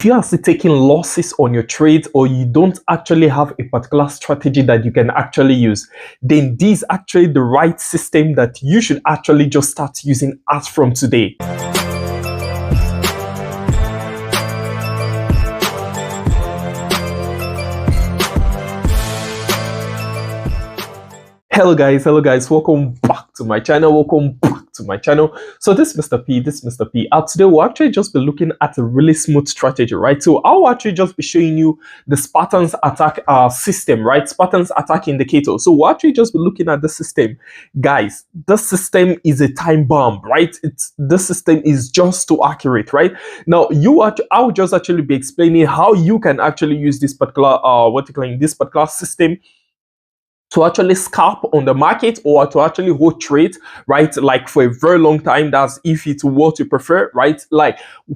If you are still taking losses on your trades, or you don't actually have a particular strategy that you can actually use, then this is actually the right system that you should actually just start using as from today. Hello guys, welcome back to my channel. So this is Mr. P. Today we'll actually just be looking at a really smooth strategy, right? So I'll actually just be showing you the Spartans Attack system, right? Spartans Attack indicator. So we'll actually just be looking at the system. Guys, this system is a time bomb, right? This system is just too accurate, right? Now I'll just actually be explaining how you can actually use this particular this particular system to actually scalp on the market, or to actually hold trade, right? Like for a very long time. That's if it's what you prefer, right?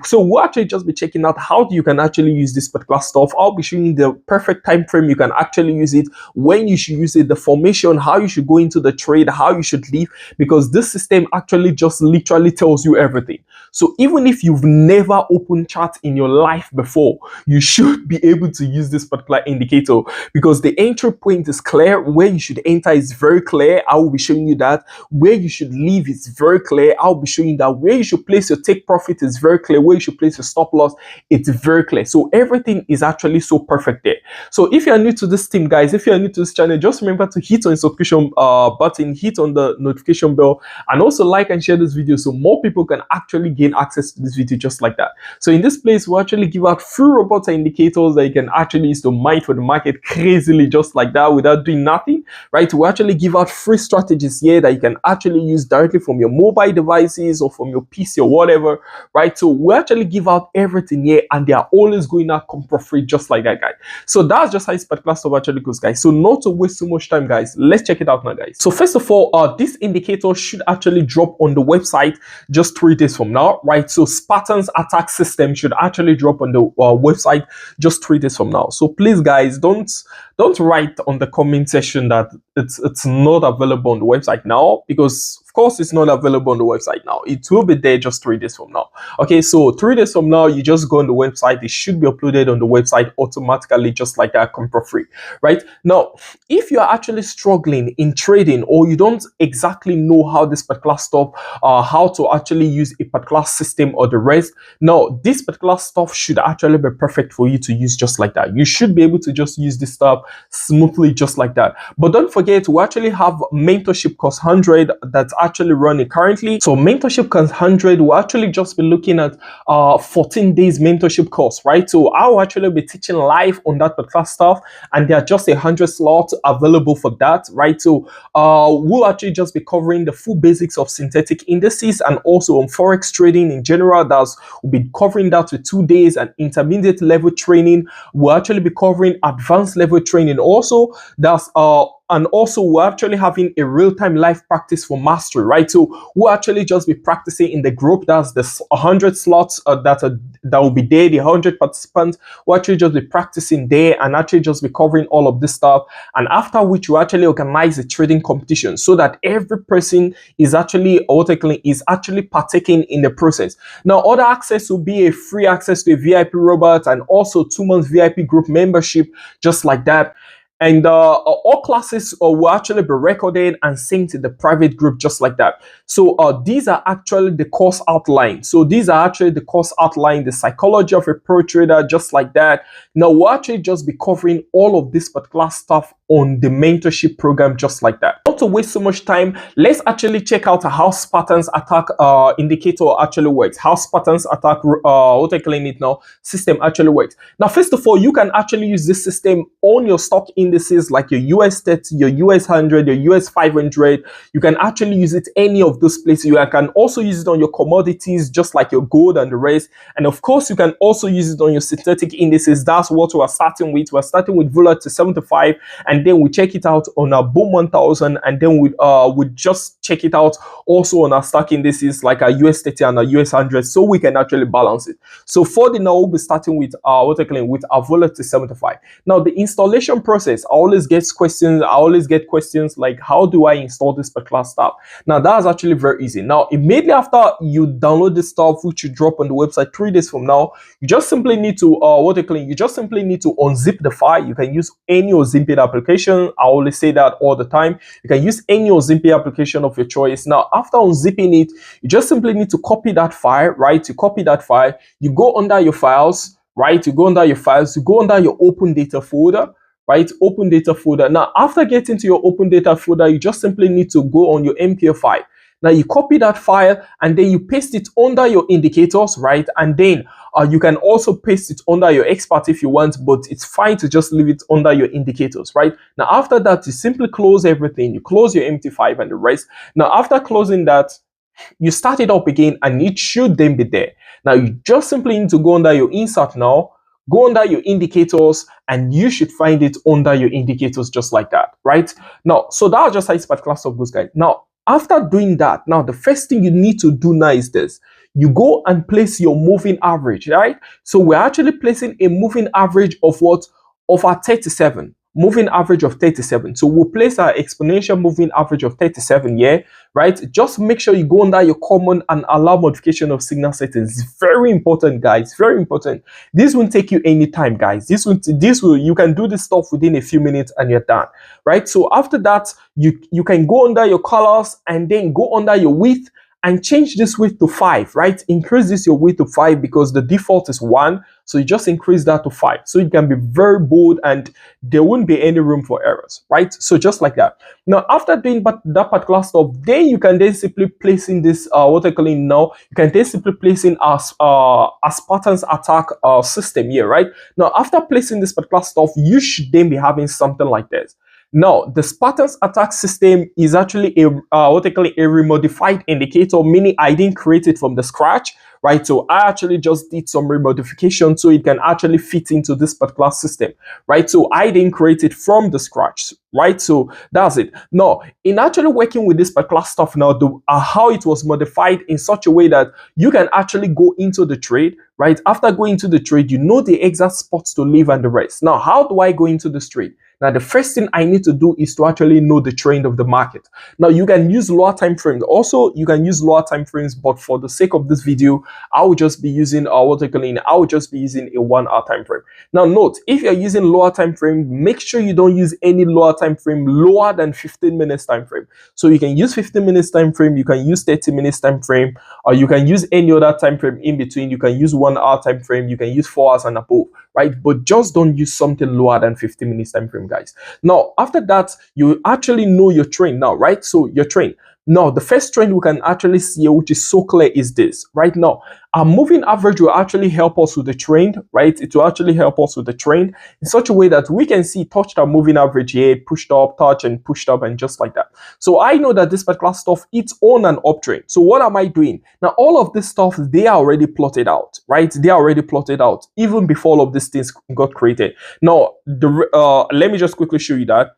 So we'll actually just be checking out how you can actually use this particular stuff. I'll be showing you the perfect time frame you can actually use it, when you should use it, the formation, how you should go into the trade, how you should leave, because this system actually just literally tells you everything. So even if you've never opened chart in your life before, you should be able to use this particular indicator, because the entry point is clear. Where you should enter is very clear. I will be showing you that. Where you should leave is very clear. I'll be showing you that. Where you should place your take profit is very clear. Where you should place your stop loss, it's very clear. So everything is actually so perfect there. So if you are new to this team, guys, if you are new to this channel, just remember to hit on the subscription button, hit on the notification bell, and also like and share this video so more people can actually gain access to this video just like that. So in this place, we'll actually give out free robots and indicators that you can actually use to mine for the market crazily just like that without doing nothing. Right, we actually give out free strategies here that you can actually use directly from your mobile devices or from your PC or whatever, right? So we actually give out everything here, and they are always going to come for free just like that, guys. So that's just how this particular stuff actually goes, guys. So not to waste so much time, guys, let's check it out now, guys. So first of all, this indicator should actually drop on the website just 3 days from now, right? So Spartans Attack system should actually drop on the website just 3 days from now. So please, guys, don't write on the comment section that it's not available on the website now, because of course it's not available on the website now. It will be there just 3 days from now. Okay, so 3 days from now, you just go on the website. It should be uploaded on the website automatically just like that, come for free, right? Now if you are actually struggling in trading, or you don't exactly know how this particular stuff, how to actually use a particular system or the rest, now this particular stuff should actually be perfect for you to use just like that. You should be able to just use this stuff smoothly just like that. But don't forget, we actually have mentorship course 100 that's actually running currently. So mentorship course 100, we'll actually just be looking at 14 days mentorship course, right? So I'll actually be teaching live on that particular stuff, and there are just 100 slots available for that, right? So we'll actually just be covering the full basics of synthetic indices, and also on forex trading in general. We'll be covering that with 2 days, and intermediate level training. We'll actually be covering advanced level training also. And also we're actually having a real-time live practice for mastery, right? So we'll actually just be practicing in the group. That's the 100 slots that will be there, the 100 participants. We'll actually just be practicing there, and actually just be covering all of this stuff. And after which we actually organize a trading competition, so that every person is actually partaking in the process. Now other access will be a free access to a VIP robot, and also 2 months VIP group membership just like that. And all classes will actually be recorded and synced in the private group just like that. So these are actually the course outline. The psychology of a pro trader just like that. Now we'll actually just be covering all of this particular stuff on the mentorship program just like that. Not to waste so much time, let's actually check out how Spartans Attack indicator actually works. How Spartans Attack system actually works. Now first of all, you can actually use this system on your stock indices like your US 30, your US 100, your US 500. You can actually use it any of those places. You can also use it on your commodities just like your gold and the rest. And of course you can also use it on your synthetic indices. That's what we're starting with. We're starting with volatility 75, and and then we check it out on our boom 1000, and then we just check it out also on our stack indices like our US30 and our US100, so we can actually balance it. So for the now, we'll be starting with with our volatility 75. Now the installation process, I always get questions like, how do I install this particular stuff? Now that's actually very easy. Now immediately after you download this stuff, which you drop on the website 3 days from now, you just simply need to unzip the file. You can use any unzipping application. I always say that all the time. You can use any unzipping application of your choice. Now after unzipping it, you just simply need to copy that file, right? You copy that file, you go under your files, right? You go under your files, you go under your open data folder, right? Open data folder. Now after getting to your open data folder, you just simply need to go on your MPF file. Now you copy that file and then you paste it under your indicators, right? And then you can also paste it under your expert if you want, but it's fine to just leave it under your indicators, right? Now after that, you simply close everything. You close your MT5 and the rest. Now after closing that, you start it up again and it should then be there. Now you just simply need to go under your insert now, go under your indicators, and you should find it under your indicators just like that, right? Now, so that's just how this particular stuff goes, guys. Now, after doing that, now the first thing you need to do now is this. You go and place your moving average, right? So we're actually placing a moving average of what? Of our 37. Moving average of 37. So we'll place our exponential moving average of 37 here, right? Just make sure you go under your common and allow modification of signal settings. It's very important, guys. Very important. This won't take you any time, guys. You can do this stuff within a few minutes and you're done, right? So after that, you can go under your colors and then go under your width and change this width to 5, right? Increase this your width to 5 because the default is 1. So you just increase that to 5. So it can be very bold and there won't be any room for errors, right? So just like that. Now, after doing that particular stuff, then you can then simply place in this, you can then simply place in a Spartans Attack system here, right? Now, after placing this particular stuff, you should then be having something like this. Now, the Spartans Attack system is actually a remodified indicator, meaning I didn't create it from the scratch, right? So I actually just did some remodification so it can actually fit into this particular system, right? So I didn't create it from the scratch, right? So that's it. Now, in actually working with this particular stuff now, how it was modified in such a way that you can actually go into the trade, right? After going into the trade, you know the exact spots to leave and the rest. Now, how do I go into this trade? Now, the first thing I need to do is to actually know the trend of the market. Now, you can use lower time frames. Also, you can use lower time frames, but for the sake of this video, I will just be using a 1 hour time frame. Now, note, if you're using lower time frame, make sure you don't use any lower time frame lower than 15 minutes time frame. So you can use 15 minutes time frame, you can use 30 minutes time frame, or you can use any other time frame in between. You can use 1 hour time frame, you can use 4 hours and above, right? But just don't use something lower than 15 minutes time frame, guys. Now, after that, you actually know your trend now, right? So your trend. Now, the first trend we can actually see, which is so clear, is this. Right now, our moving average will actually help us with the trend, right? It will actually help us with the trend in such a way that we can see touched our moving average here, pushed up, touch and pushed up, and just like that. So I know that this particular stuff, it's on an uptrend. So what am I doing? Now, all of this stuff, they are already plotted out, right? They are already plotted out even before all of these things got created. Now, let me just quickly show you that.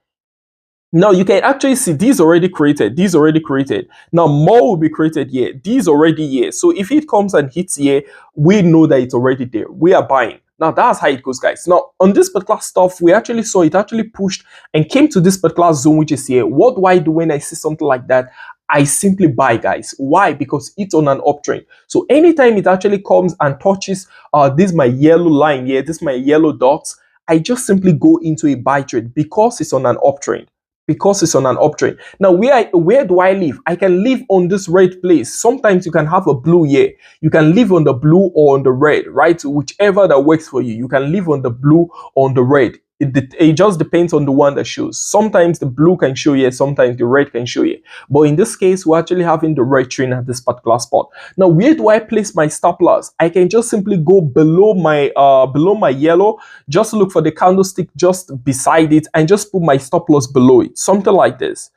Now you can actually see these already created. These already created. Now more will be created here. These already here. So if it comes and hits here, we know that it's already there. We are buying. Now that's how it goes, guys. Now on this particular stuff, we actually saw it actually pushed and came to this particular zone, which is here. What do I do when I see something like that? I simply buy, guys. Why? Because it's on an uptrend. So anytime it actually comes and touches this my yellow line here, this my yellow dots, I just simply go into a buy trade because it's on an uptrend. Because it's on an uptrend. Now, where do I live? I can live on this red place. Sometimes you can have a blue here. You can live on the blue or on the red, right? Whichever that works for you. You can live on the blue or on the red. It just depends on the one that shows. Sometimes the blue can show here, sometimes the red can show here. But in this case, we're actually having the red trend at this particular spot. Now, where do I place my stop loss? I can just simply go below my yellow, just look for the candlestick just beside it and just put my stop loss below it. Something like this.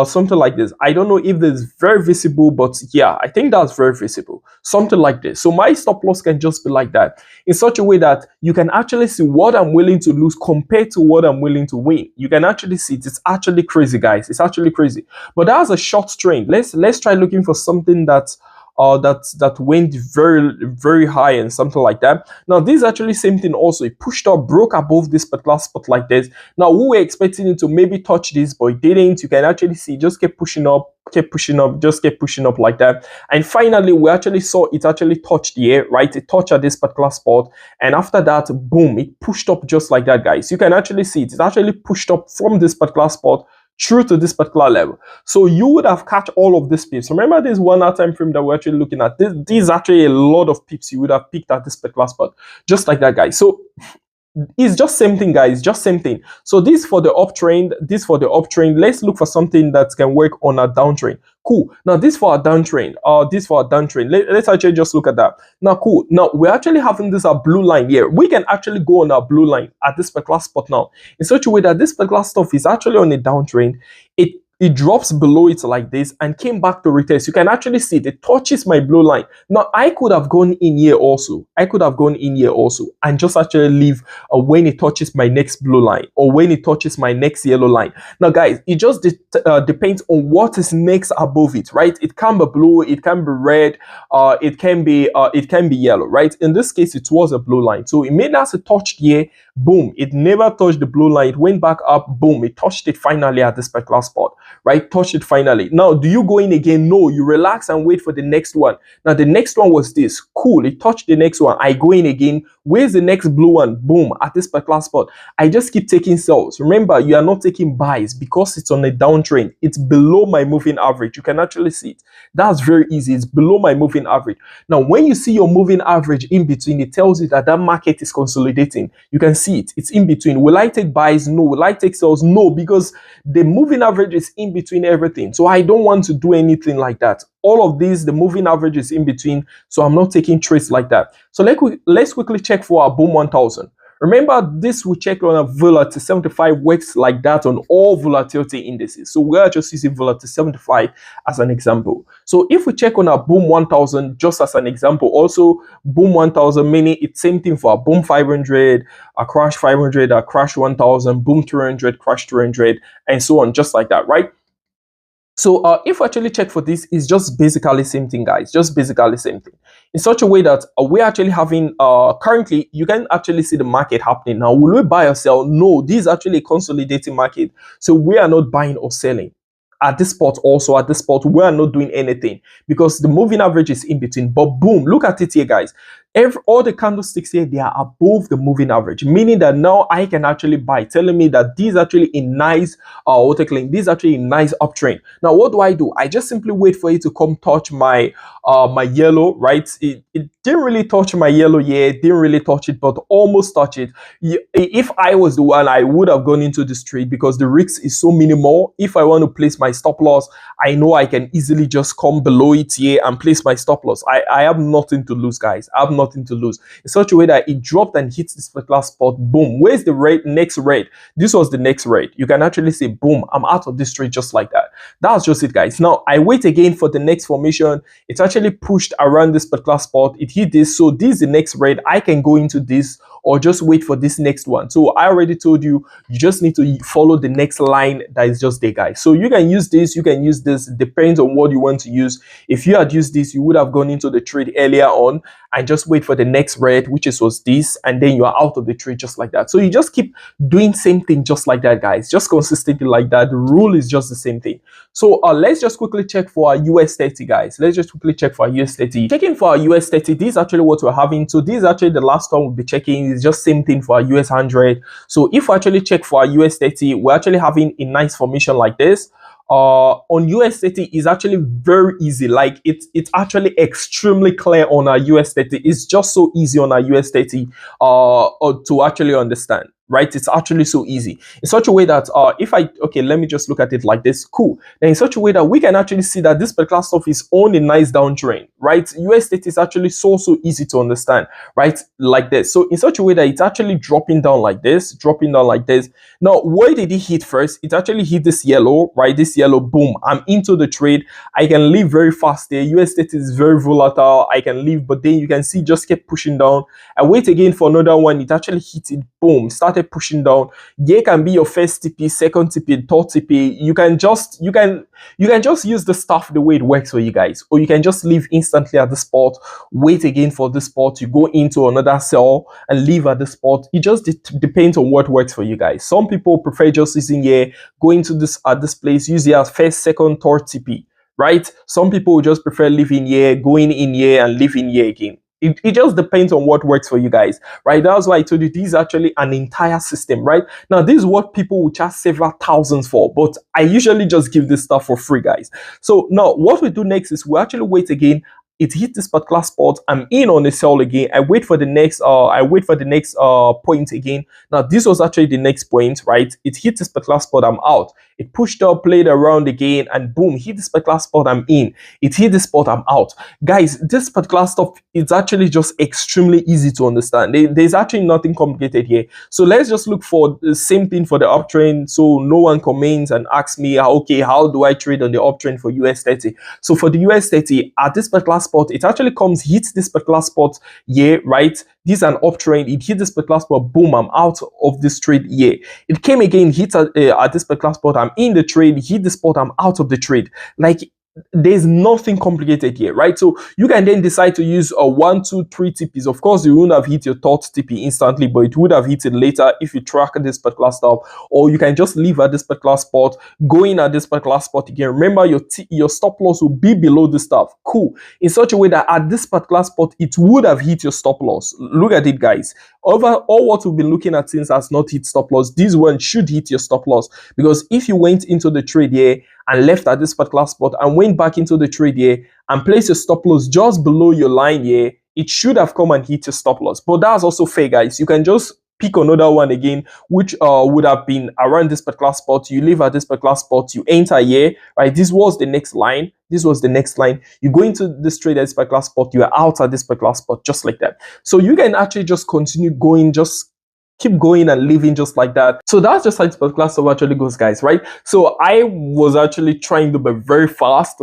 something like this. I don't know if this is very visible, but yeah, I think that's very visible. Something like this. So my stop loss can just be like that, in such a way that you can actually see what I'm willing to lose compared to what I'm willing to win. You can actually see it. It's actually crazy, guys. It's actually crazy. But that's a short trend. Let's try looking for something that went very high and something like that. Now this is actually same thing also. It pushed up, broke above this particular spot like this. Now we were expecting it to maybe touch this, but it didn't. You can actually see it just kept pushing up, just kept pushing up like that. And finally we actually saw it actually touched the air, right? It touched at this particular spot, and after that, boom, it pushed up just like that, guys. You can actually see it. It actually pushed up from this particular spot through to this particular level. So you would have catch all of these pips. Remember this 1 hour time frame that we're actually looking at. This is actually a lot of pips you would have picked at this particular spot, just like that, guys. So it's just same thing, guys, just same thing. So this for the uptrend, this for the uptrend. Let's look for something that can work on a downtrend. Cool. Now this for a downtrend, this for a downtrend. Let's actually just look at that. Now cool. Now we're actually having this blue line here. We can actually go on a blue line at this particular spot now, in such a way that this particular stuff is actually on a downtrend. It drops below it like this and came back to retest. You can actually see it touches my blue line. Now I could have gone in here also. I could have gone in here also and just actually leave when it touches my next blue line or when it touches my next yellow line. Now guys, it just depends on what is next above it, right? It can be blue, it can be red, it can be yellow, right? In this case, it was a blue line. So it made us a touch here, boom, it never touched the blue line, it went back up, boom, it touched it finally at this particular spot, right? Touched it finally. Now do you go in again? No, you relax and wait for the next one. Now the next one was this. Cool, it touched the next one. I go in again. Where's the next blue one? Boom, at this particular spot. I just keep taking sells. Remember, you are not taking buys because it's on a downtrend. It's below my moving average. You can actually see it. That's very easy. It's below my moving average. Now when you see your moving average in between, it tells you that that market is consolidating. You can see it. It's in between. Will I take buys? No. Will I take sells? No, because the moving average is in between everything. So I don't want to do anything like that. All of these, the moving average is in between, so I'm not taking trades like that. So let's quickly check for our boom 1000. Remember, this will check on a volatility 75 works like that on all volatility indices. So we're just using volatility 75 as an example. So if we check on our boom 1000 just as an example, also boom 1000 meaning it's same thing for a boom 500, a crash 500, a crash 1000, boom 300, crash 300, and so on, just like that, right? So if we actually check for this, it's just basically same thing, guys, just basically same thing, in such a way that we're actually having currently you can actually see the market happening. Now will we buy or sell? No, this is actually a consolidating market, so we are not buying or selling at this spot. Also at this spot we are not doing anything because the moving average is in between. But boom, look at it here, guys. All the candlesticks here, they are above the moving average, meaning that now I can actually buy, telling me that this is actually a nice this is actually a nice uptrend. Now what do? I just simply wait for it to come touch my my yellow, right? It didn't really touch my yellow here, didn't really touch it, but almost touch it. If I was the one, I would have gone into this trade because the risk is so minimal. If I want to place my stop loss, I know I can easily just come below it here and place my stop loss. I have nothing to lose, guys. I have nothing to lose, in such a way that it dropped and hits this particular spot. Boom, where's the red? Next red. This was the next red. You can actually say boom, I'm out of this trade just like that. That's just it, guys. Now I wait again for the next formation. It's actually pushed around this particular spot. It hit this, so this is the next red. I can go into this or just wait for this next one. So I already told you, you just need to follow the next line that is just there, guys. So you can use this, you can use this. It depends on what you want to use. If you had used this, you would have gone into the trade earlier on and just wait for the next red, which was this, and then you are out of the trade just like that. So you just keep doing same thing just like that, guys, just consistently like that. The rule is just the same thing. So let's just quickly check for our US30, guys. Let's just quickly check for our US30. Checking for our US30, this is actually what we're having. So this is actually the last one we'll be checking. It's just same thing for our US 100. So if we actually check for our US30, we're actually having a nice formation like this. On US30 is actually very easy. Like it's actually extremely clear on our US30. It's just so easy on our US30 to actually understand. right? It's actually so easy in such a way that if I, okay, let me just look at it like this. Cool. Then in such a way that we can actually see that this particular stuff is on a nice downtrend, right? USDT is actually so easy to understand, right? Like this. So in such a way that it's actually dropping down like this, dropping down like this. Now, where did it hit first? It actually hit this yellow, right? This yellow, boom. I'm into the trade. I can leave very fast there. USDT is very volatile. I can leave, but then you can see just kept pushing down. I wait again for another one. It actually hit it, boom, started pushing down. Here can be your first TP, second TP, third TP. You can just use the stuff the way it works for you guys, or you can just leave instantly at the spot, wait again for the spot, you go into another sell and leave at the spot. It just depends on what works for you guys. Some people prefer just using here, going to this at this place, use here as first, second, third TP, right? Some people will just prefer leaving here, going in here and leaving here again. It just depends on what works for you guys, right? That's why I told you this is actually an entire system, right? Now, this is what people will charge several thousands for, but I usually just give this stuff for free, guys. So now what we do next is we actually wait again. It hit this particular spot. I'm in on a sell again. I wait for the next point again. Now this was actually the next point, right? It hit this particular spot, I'm out. It pushed up, played around again, and boom, hit this particular spot, I'm in. It hit this spot, I'm out. Guys, this particular stuff is actually just extremely easy to understand. There's actually nothing complicated here. So let's just look for the same thing for the uptrend. So no one comments and asks me, okay, how do I trade on the uptrend for US30? So for the US30, at this particular spot, it actually comes, hits this particular spot here, right? This is an uptrend. It hit this particular spot, boom, I'm out of this trade here. It came again, hit at this particular spot, I'm in the trade, hit the spot, I'm out of the trade. Like, there's nothing complicated here, right? So you can then decide to use a 1, 2, 3 TPs. Of course, you wouldn't have hit your third TP instantly, but it would have hit it later if you track this particular stuff. Or you can just leave at this particular spot, go in at this particular spot again. Remember, your stop loss will be below the stuff. Cool. In such a way that at this particular spot, it would have hit your stop loss. Look at it, guys. Over all what we've been looking at since has not hit stop loss. This one should hit your stop loss, because if you went into the trade here and left at this particular spot and went back into the trade here and placed your stop loss just below your line here, it should have come and hit your stop loss. But that's also fair, guys. You can just pick another one again, which would have been around this particular spot. You leave at this particular spot, you enter here, right? This was the next line. This was the next line. You go into this trade at this particular spot, you are out at this particular spot, just like that. So you can actually just continue going, just keep going and living just like that. So that's just how this particular stuff actually goes, guys, right? So I was actually trying to be very fast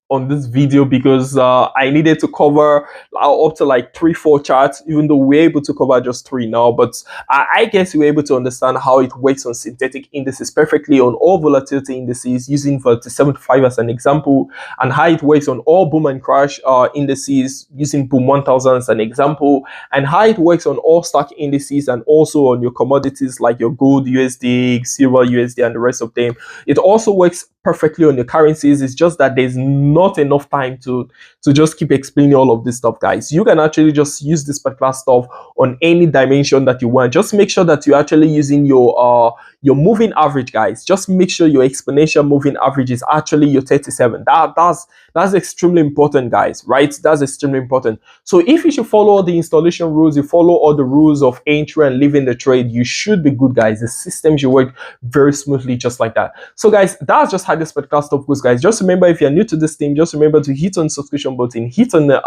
on this video because I needed to cover up to like 3-4 charts, even though we're able to cover just 3 now. But I guess we're able to understand how it works on synthetic indices perfectly, on all volatility indices, using volatility 75 as an example, and how it works on all boom and crash indices, using boom 1000 as an example, and how it works on all stock indices and also on your commodities like your gold USD, silver USD, and the rest of them. It also works perfectly on your currencies. It's just that there's not enough time to just keep explaining all of this stuff, guys. You can actually just use this particular stuff on any dimension that you want. Just make sure that you're actually using your moving average, guys. Just make sure your exponential moving average is actually your 37. That's extremely important, guys, right? That's extremely important. So if you should follow all the installation rules, you follow all the rules of entry and leaving the trade, you should be good, guys. The system should work very smoothly, just like that. So guys, that's just how this podcast stuff goes, guys. Just remember, if you're new to this thing, just remember to hit on the subscription button, hit on the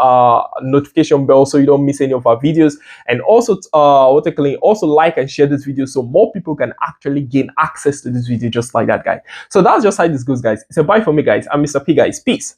notification bell so you don't miss any of our videos, and also also like and share this video so more people can actually gain access to this video, just like that, guys. So that's just how this goes, guys. So bye for me, guys. I'm Mr. P, guys. Peace.